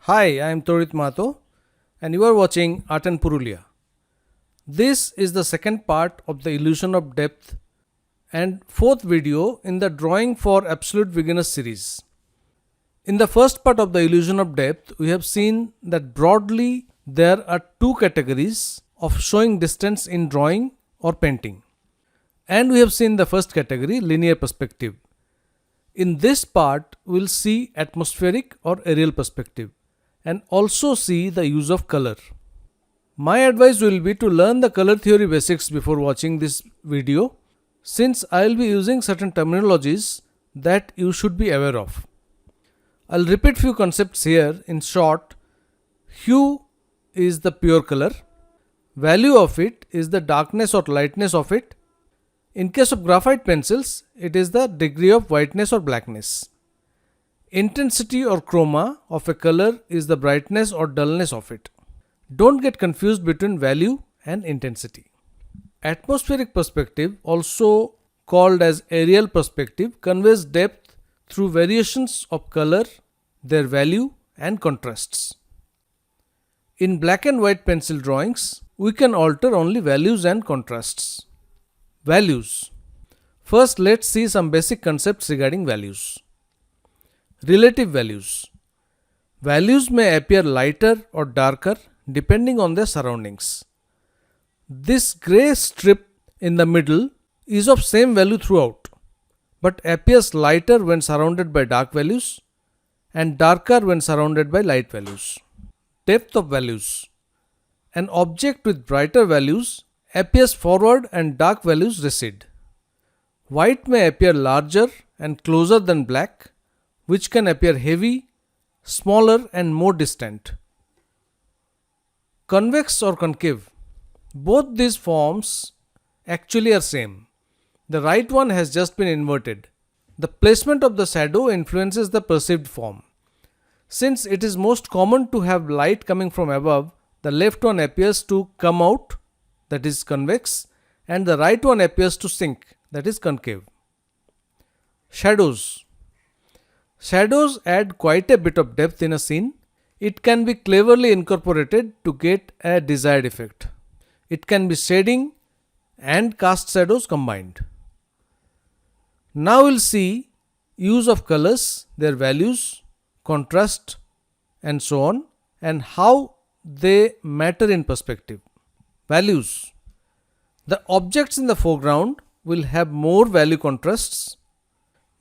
Hi, I am Torit Mato and you are watching Art and Purulia. This is the second part of the illusion of depth and fourth video in the Drawing for Absolute Beginners series. In the first part of the illusion of depth, we have seen that broadly there are two categories of showing distance in drawing or painting. And we have seen the first category, linear perspective. In this part, we will see atmospheric or aerial perspective and also see the use of color. My advice will be to learn the color theory basics before watching this video, since I will be using certain terminologies that you should be aware of. I'll repeat few concepts here. In short, hue is the pure color, value of it is the darkness or lightness of it. In case of graphite pencils, it is the degree of whiteness or blackness. Intensity or chroma of a color is the brightness or dullness of it. Don't get confused between value and intensity. Atmospheric perspective, also called as aerial perspective, conveys depth through variations of color, their value and contrasts. In black and white pencil drawings, we can alter only values and contrasts. Values. First, let's see some basic concepts regarding values. Relative values. Values may appear lighter or darker depending on their surroundings. This grey strip in the middle is of same value throughout, but appears lighter when surrounded by dark values and darker when surrounded by light values. Depth of values. An object with brighter values appears forward and dark values recede. White may appear larger and closer than black, which can appear heavy, smaller and more distant. Convex or concave. Both these forms actually are same. The right one has just been inverted. The placement of the shadow influences the perceived form. Since it is most common to have light coming from above, the left one appears to come out, that is convex, and the right one appears to sink, that is concave. Shadows. Shadows add quite a bit of depth in a scene. It can be cleverly incorporated to get a desired effect. It can be shading and cast shadows combined. Now we'll see use of colors, their values, contrast and so on, and how they matter in perspective. Values. The objects in the foreground will have more value contrasts,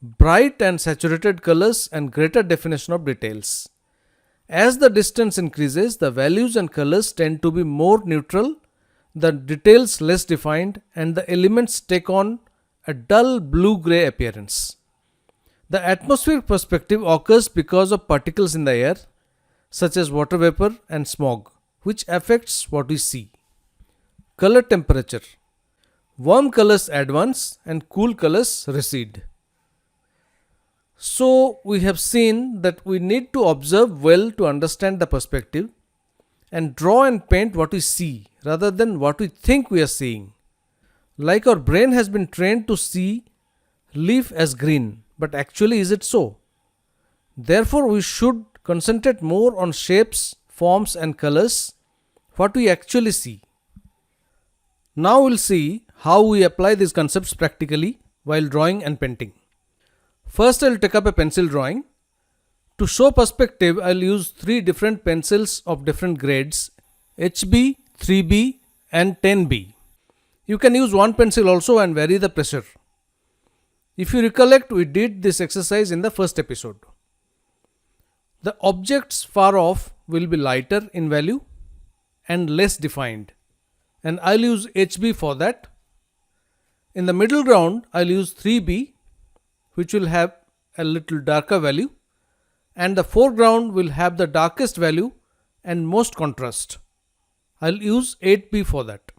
bright and saturated colors and greater definition of details. As the distance increases, the values and colors tend to be more neutral, the details less defined, and the elements take on a dull blue-grey appearance. The atmospheric perspective occurs because of particles in the air, such as water vapor and smog, which affects what we see. Color temperature. Warm colors advance and cool colors recede. So we have seen that we need to observe well to understand the perspective and draw and paint what we see rather than what we think we are seeing. Like our brain has been trained to see leaf as green, but actually is it so? Therefore we should concentrate more on shapes, forms and colors, what we actually see. Now we'll see how we apply these concepts practically while drawing and painting. First, I'll take up a pencil drawing. To show perspective, I'll use three different pencils of different grades, HB, 3B and 10B. You can use one pencil also and vary the pressure. If you recollect, we did this exercise in the first episode. The objects far off will be lighter in value and less defined, and I'll use HB for that. In the middle ground, I'll use 3B, which will have a little darker value, and the foreground will have the darkest value and most contrast. I'll use 8B for that.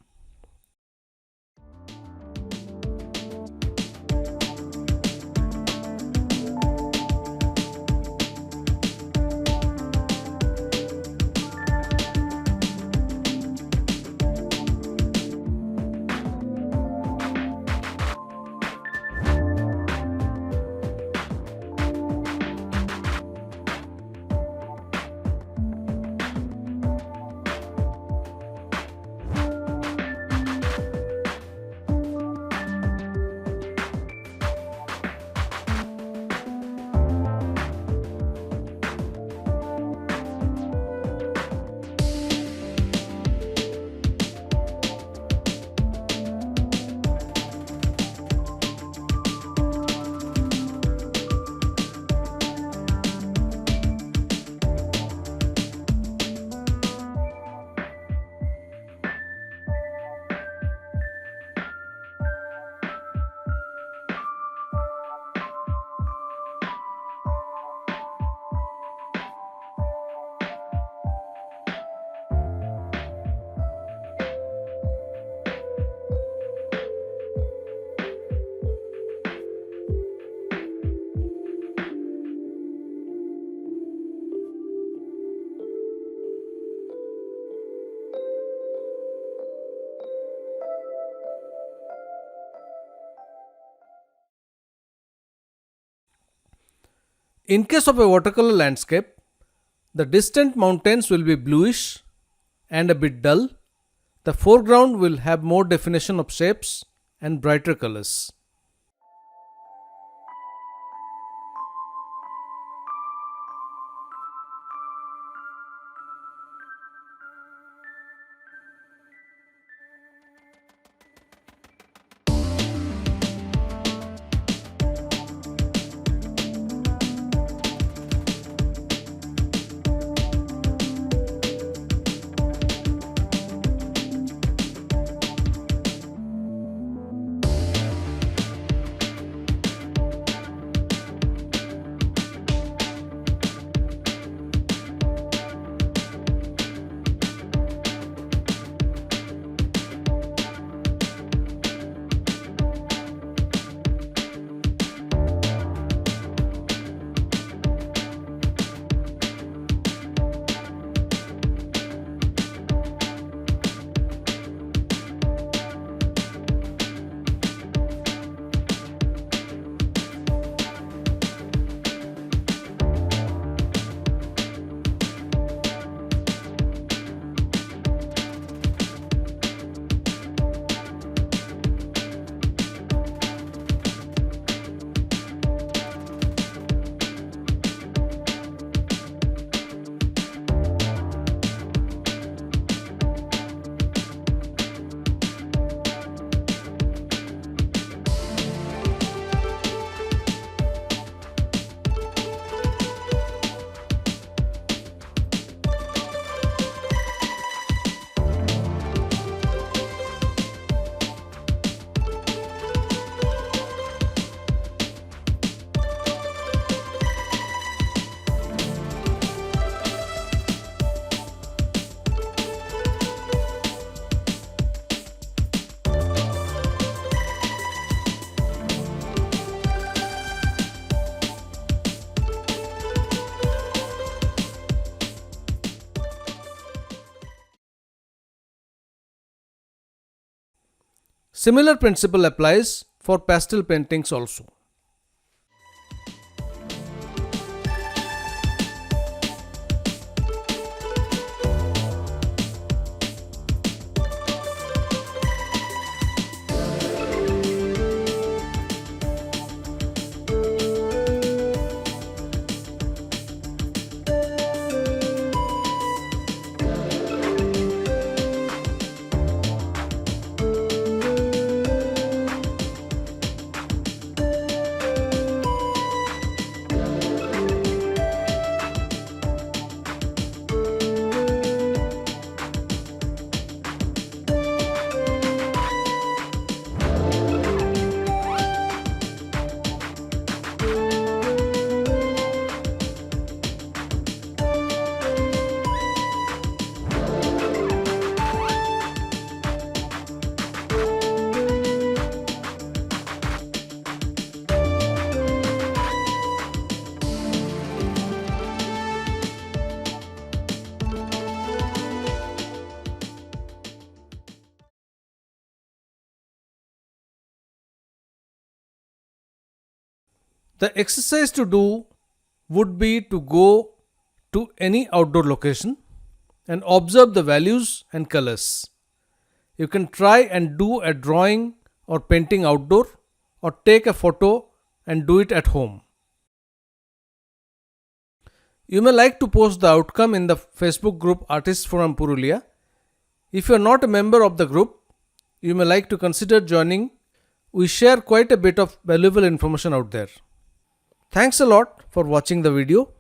In case of a watercolor landscape, the distant mountains will be bluish and a bit dull. The foreground will have more definition of shapes and brighter colors. Similar principle applies for pastel paintings also. The exercise to do would be to go to any outdoor location and observe the values and colors. You can try and do a drawing or painting outdoor, or take a photo and do it at home. You may like to post the outcome in the Facebook group Artists Forum Purulia. If you are not a member of the group, you may like to consider joining. We share quite a bit of valuable information out there. Thanks a lot for watching the video.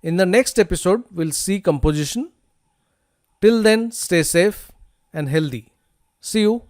In the next episode, we'll see composition. Till then, stay safe and healthy. See you.